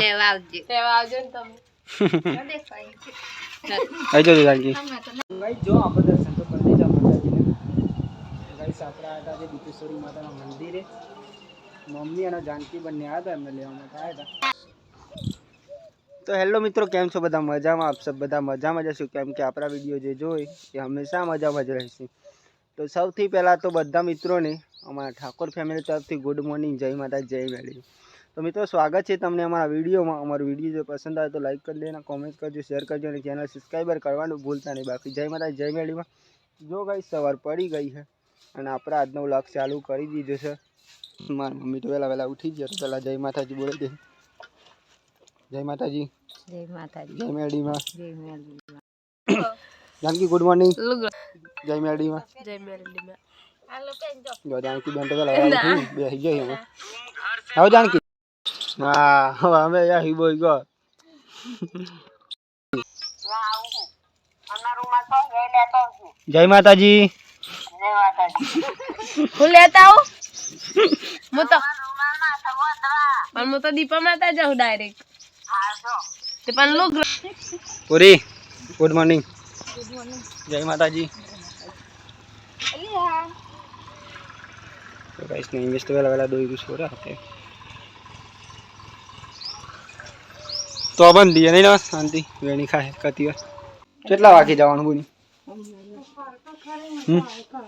લેવા આવજો ને તમે આવી જજો જાનકી ગાઈસ જો આપણે દર્શન તો કરી દીધા માતાજીને ગાઈસ આપણે આવ્યા હતા દીપેશ્વરી માતાના મંદિરે મમ્મી અને જાનકી બંને આવ્યા હતા એમને લેવા માટે આવ્યા હતા તો હેલો મિત્રો કેમ છો બધા મજામાં આપ સબ બધા મજામાં જશું કેમ કે આપણા વિડીયો જે જોઈ એ હંમેશા મજામાં જ રહેશે તો સૌથી પહેલાં તો બધા મિત્રોને અમારા ઠાકોર ફેમિલી તરફથી ગુડ મોર્નિંગ જય માતા જય મેળવી તો મિત્રો સ્વાગત છે તમને અમારા વિડીયોમાં અમારો વિડીયો જો પસંદ આવે તો લાઈક કરી દેना કોમેન્ટ કરજો શેર કરજો અને ચેનલ સબસ્ક્રાઈબર કરવાનું ભૂલતા નહીં બાકી જય માતા જય મેળવીમાં જો ગાઈસ સવાર પડી ગઈ છે અને આપણે આજનો વ્લોગ ચાલુ કરી દીધો છે મારી મમ્મી તો વહેલા ઉઠી ગયા તો પહેલાં જય માતાજી બોલી દે જય માતાજી જય મેળવીમાં जानकी गुड मॉर्निंग जय मेलडी में जो जानकी बेन तो लगा बेही गई हम आओ जानकी हां हमें या ही बोई गो जय माता जी હું લેતા આવું હું તો દીપા માતા જાઉં ડાયરેક્ટ તે પણ લોક पूरी गुड मॉर्निंग जय माता जी तो गाइस ने इन्वेस्ट वाला दो कुछ हो रहा है तो अपन दिए नहीं ना शांति वेणी खाए कती કેટલા વાગે જવાનું બોની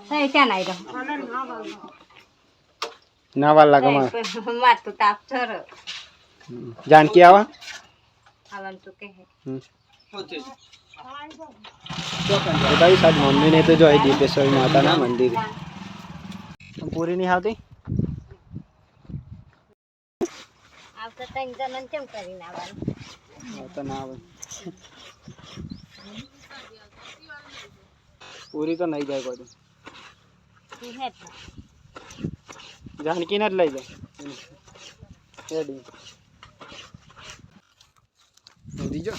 સહી ત્યાં નહીં રહો ના વાર લાગે માર તો તાપ છર जानकी आवा આવન તો કહે तो भाई आज मम्मी ने तो जो है दीपेश्वरी माता ना मंदिर पूरी नहीं आती आप तो तीन जन केम करी ना आवन तो ना आवे पूरी तो नहीं जाए कोई है जानकी न ले जाए रेडी दीजो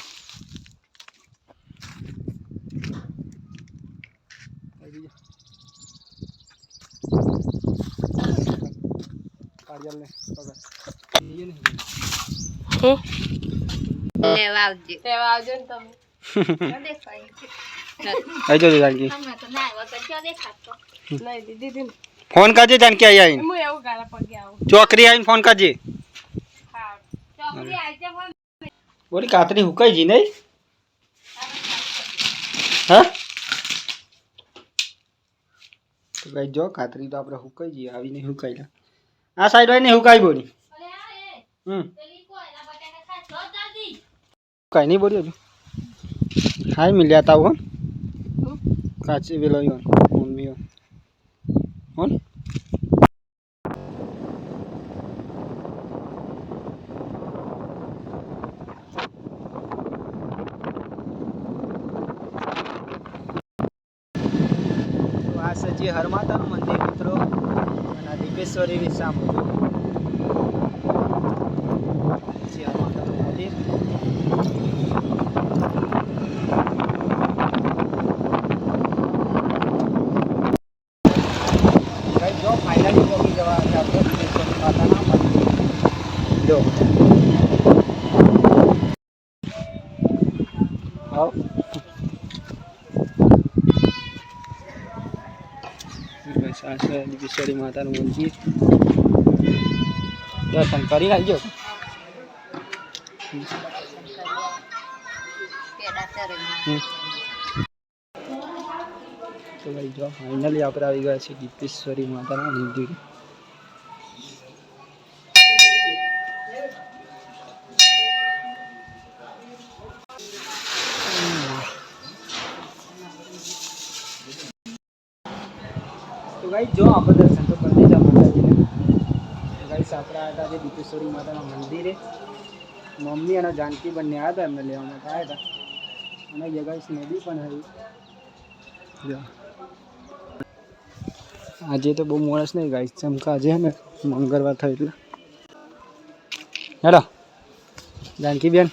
લેવા આવજો ને તમે आई जाओ जानकी તમે તો ના વગર જો દેખાતો નહીં દીદી फोन करजे जानकी आई आई હું એવું ગાલા પગે આવું चौकरी आई फोन करजे હા ચોકડી આવી છે પણ बोली कातरी हुकाई जी नहीं हाँ तो भाई जो कातरी तो आपरे हुकाई जी आवी नहीं हुकाईला आ साइड वाली नहीं हुकाई बोली कहीं नहीं बोली अभी हाय मिल जाता हूँ काचे बेलो योन मम्मी योन होन तो आ सजे हर माता मंदिर मित्रों અને દીપેશ્વરી વિશામ જે હર માતા મંદિર जो फाइनली पहुंची जवा આપણે દીપેશ્વરી માતાના મંદિર જો આવો દીપેશ્વરી માતાનું મંદિર દર્શન કરી નાખજો तो भाई जो फाइनली आप आई गए हैं दीपेश्वरी माता मंदिर तो भाई जो आप दर्शन तो कर दीजिए माता जी ने तो भाई આપણે આવ્યા હતા દીપેશ્વરી માતાના મંદિરે મમ્મી અને જાનકી બંને આવ્યા હતા એમને લેવા માટે આવ્યા હતા અને જે ગાઈસ નદી પણ હતી આજે તો બહુ મોડસ નહીં ગાઈસ ચમકા આજે ને મંગળવાર થયો એટલે હેલો જાનકી બેન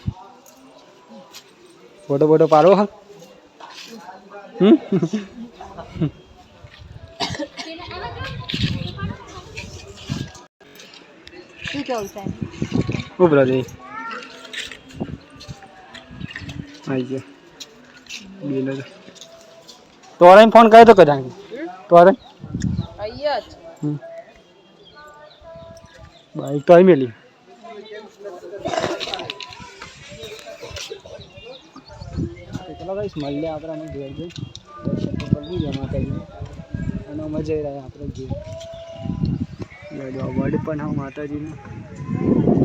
ફોટો ફોટો પાડો હા શું કેવું સાહેબ ઉભરો જઈ આવી ગયો બેન તોરે ફોન કર્યો તો કદાચ તોરે અહીંયા જ બાઈક તો આવી મેલી ચલો ગાઈસ મળીએ આપણે અમે ઘેર જઈ દર્શન તો કરી લીધા માતાજી અને અમે જઈ રહ્યા આપણે ઘેર વડ પણ હા માતાજીનું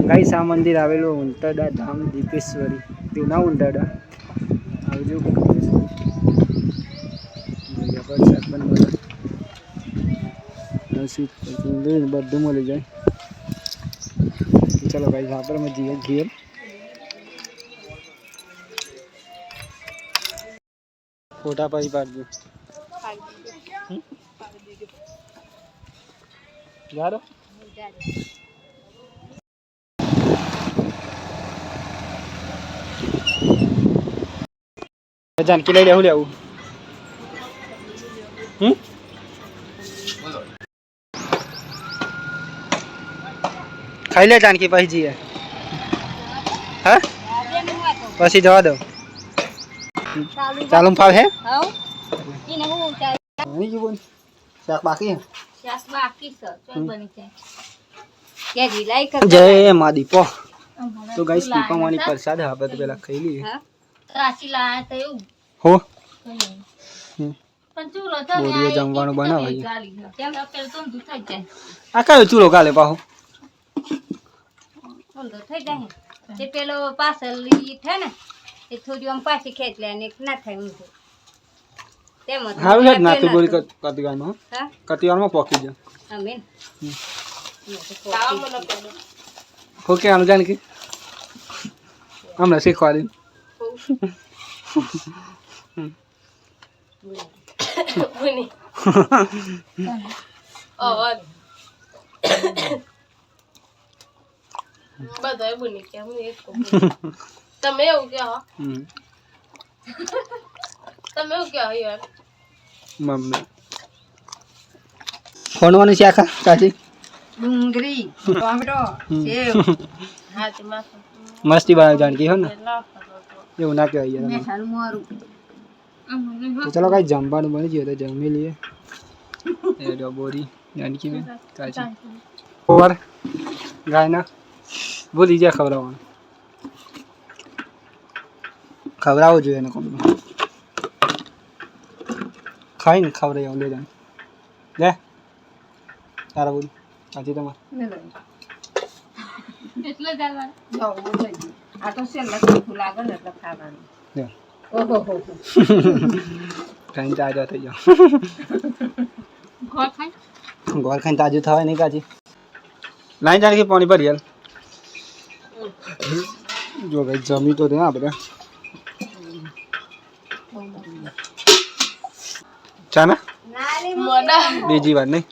ગાઈસ આ મંદિર આવેલું ઉંટરડા ધામ દીપેશ્વરી તેના ઉંટરડા આવજો પ્રસાદ પણ મળે બધું મળી જાય ચલો ગાઈસ આપણે જઈએ ઘેર ફોટા પાડી પાડજો યાર जानकी लई लेहू लेવું खाई ले जानकी પછી જીએ હા પછી જવા દો ચાલુ ફાવ હે હાઉ ઈને હું ચાલ નહીં કે બોલ શાક બાકી હે શાક બાકી છે ચોલ બની છે કે ઢીલાઈ કર જય માં દીપો તો ગાઈસ દીપા માની પ્રસાદ હા બત પેલા ખાઈ લી હા રાશી લાયા તો એવું હો પણ ચૂલો તો બોરીઓ જમવાનું બનાવે કેમ પેલ તો દૂધ થઈ જાય આ કયો ચૂલો કાલે પાહો બોલ તો થઈ જાય તે પેલો પાછળ ઈ થે ને એ થોડી આમ પાછી ખેંચ લે ને ના થાય ઊંધું તેમ જ હાવ હેડ નાતી બોરી કતિવારમાં હા કતિવારમાં પોકી જ આમેન ખાવા મને પેલો ઓકે આનું જાનકી હમણાં શીખવાડી બુની અવાજ બધાય બુની કે હું એક તમે એવું કે હો તમે એવું કે હો યાર મમ્મી ફોનવાનું શાખા કાચી ડુંગળી ટોમેટો સેવ હા તે માસ મસ્તી બનાવી જાનકી હો ને એવું ના કહેવાય યાર મેઠાનું મોરું તો ચલો કાંઈ જમવાનું બની ગયું તો જમી લઈએ એ જો બોરી જાનકી બેન કાચી ઓર ગાયના ભૂલી જાય ખવડાવવાનું ખવડાવવું જોઈએ એને કોણ ખાઈને ખવડાવી આવું લે જાણ લે તારા બોલ કાચી તમારે એટલે જાવા આ તો સેલ લખું લાગે ને એટલે ખાવાનું લે ઓહો હો ખાઈને તાજા થઈ જાઓ ગોળ ખાય ગોળ ખાઈને તાજું થવાય નહીં કાચી લાઈ જાણ કે પાણી ભરી હાલ જો ભાઈ જમી તો દે આપણે ચાના મોડા બીજી વાર નહીં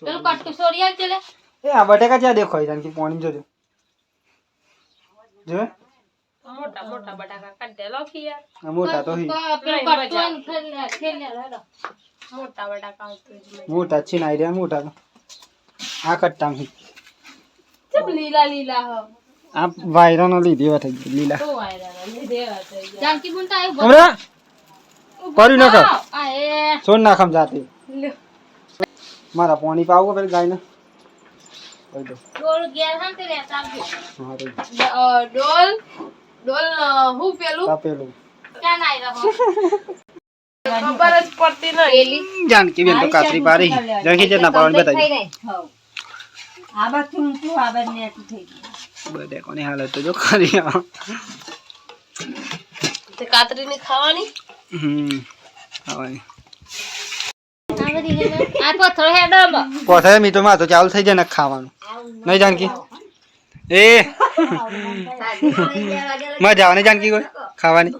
પેલું કટકું સોરિયા ચલે એ આ બટેકા જ્યાં દેખાય જાણ કે પાણી જોજો જો મોટા મોટા બટાકા કાઢેલો કે યાર આ મોટા તો હી પેલું કટકું ખેલ હેડો મોટા બટાકા આવતું જ મોટા છે ના રહ્યા મોટા તો આ કટ્ટા હી ચપ લીલા લીલા હો આ વાયરાનો લીધી એવા થઈ ગઈ લીલા તો વાયરા ને દેવા થઈ ગયા જાનકી બુન તો આવ્યું હમણાં પડી નાખો આ એ સોન નાખમ જાતે લ્યો મારા પાણી પાવો પેલી ગાયને કહી દો ડોલ ગેર હમ તે રહેતા આવજો હા રે ડોલ ડોલ હું પેલું તાપેલું ક્યાં નાઈ રહો ખબર જ પડતી નહીં જાનકી બેન તો કાતરી પારી જાનકી જેટલા પાવન બતાવી આ બાજુ ઊંચું આ બાજુ નેટું થઈ ગયું બધે કોની હાલત તો જો કરી તે કાતરીની ખાવાની ખાવાની આ પથ્થર હેડો પોથે મી તો માં તો ચાલુ થઈ જાય ને ખાવાનું નહીં જાનકી એ મજા આવે ને જાનકી કોઈ ખાવાની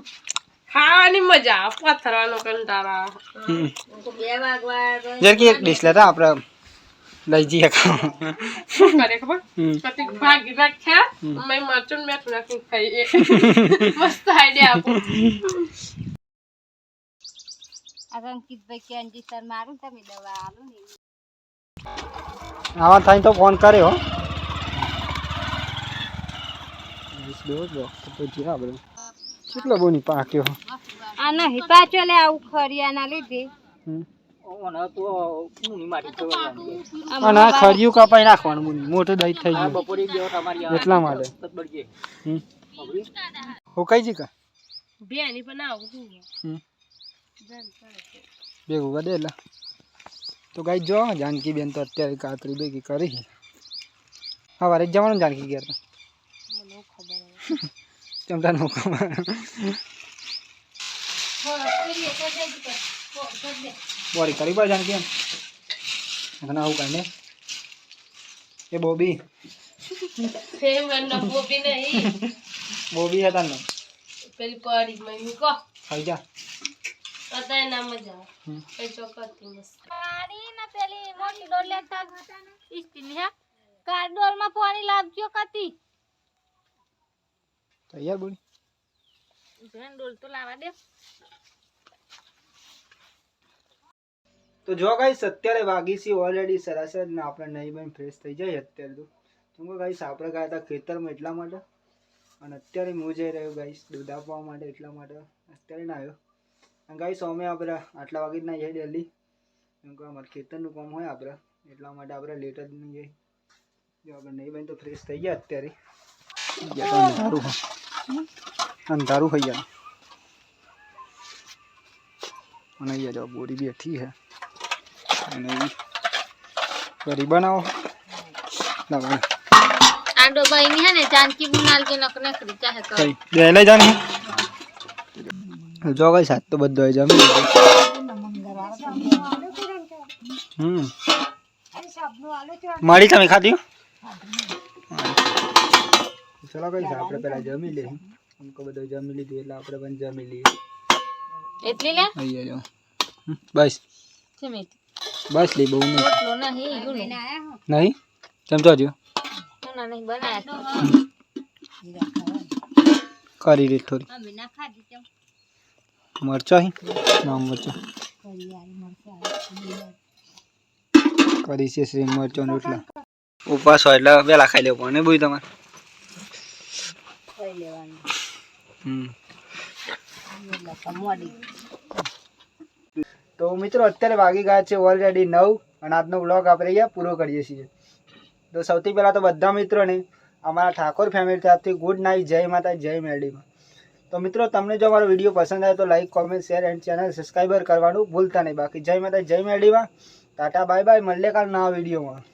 ખાવાની મજા આવે પથરવાનો કંટાળા બે વાગવા જાનકી એક ડીશ લેતા આપણે લઈ જઈએ ખાવા શું કરે ખબર કતિક ભાગી નાખ્યા મેં મરચું મેઠું નાખીને ખાઈએ મસ્ત આઈડિયા આપો અંકિતભાઈ કે અંજી સર મારું તમે દવા આલો ને આવા થાય તો ફોન કર્યો જો તો જે આપણે કેટલો બોની પાક્યો આ નહીં પાછો લે આવું ખરિયાના લીધે અને આ ખરિયું કપાઈ નાખવાનું બોની મોટો દહીં થઈ ગયો એટલા માટે હો કઈ જી કા બેની બનાવું ભેગું કરી દે એટલે તો ગાઈ જો જાનકી બેન તો અત્યારે કાતરી ભેગી કરી સવારે જ જવાનું જાનકી ગયા તો ચમતા નો ખબર બોરી કરી પા જાનકી એમ અને આવું કાંઈ ને એ બોબી ફેવરના બોબી નહીં બોબી હતા ને પેલી પડી મમ્મી કો ખાઈ જા પતા ના મજા એ ચોકતી મસ્ત પાણી ના પેલી મોટી ડોલ લેતા સ્ટીલ હે કાર ડોલ માં પાણી લાવજો કતી તૈયાર બોલી બેન ડોલ તો લાવા દે તો જો ગાઈસ અત્યારે વાગી છે ઓલરેડી સરાસર ને આપણે નહીં બન ફ્રેશ થઈ જાય અત્યારે તો કેમ કે ગાઈસ આપણે ગયા હતા ખેતરમાં એટલા માટે અને અત્યારે હું જઈ રહ્યો ગાઈસ દૂધ આપવા માટે એટલા માટે અત્યારે ના આવ્યો અને ગાઈસ અમે આપણે આટલા વાગે જ ના જઈએ ડેલી કેમ કે અમારે ખેતરનું કામ હોય આપણે એટલા માટે આપણે લેટ જ નહીં જઈએ જો આપણે નહીં બન તો ફ્રેશ થઈ ગયા અત્યારે અંધારું થઈ જાય અને અહીંયા જો બોરી બેઠી હે અને કરી બનાવો લાવો આડો ભાઈ ની હે ને જાનકી બુનાલ કે નક નકરી ચાહે તો કઈ દે લઈ જાની જો ગઈ સાત તો બધો આવી જમી મારી તમે ખાધી ચલો કઈ આપણે પેલા જમી લઈએ અમકો બધો જમી લીધું એટલે આપણે પણ જમી લઈએ એટલી લે અહીંયા જો બસ સમિત બસ લે બહુ નહીં રોટલો નહીં ગુનો નહીં ચમચો જો ના નહીં બનાયા કરી રે થોડી અમે ના ખાધી તેમ મરચા હી ના મરચા કરી છે શ્રી મરચો ને એટલા ઉપવાસ હોય એટલે વેલા ખાઈ લેવું પણ બોઈ તમારે ખાઈ લેવાનું તો મિત્રો અત્યારે વાગી ગયા છે ઓલરેડી 9 અને આજનો વ્લોગ આપણે અહીંયા પૂરો કરીએ છીએ તો સૌથી પહેલાં તો બધા મિત્રોને અમારા ઠાકોર ફેમિલી તરફથી ગુડ નાઇટ જય માતા જય મેરડીમાં તો મિત્રો તમને જો અમારો વિડીયો પસંદ આવે તો like comment share and channel subscriber કરવાનું ભૂલતા નહીં બાકી જય માતા જય મેરડીમાં ટાટા બાય બાય મળીએ કાલ નવા વિડીયોમાં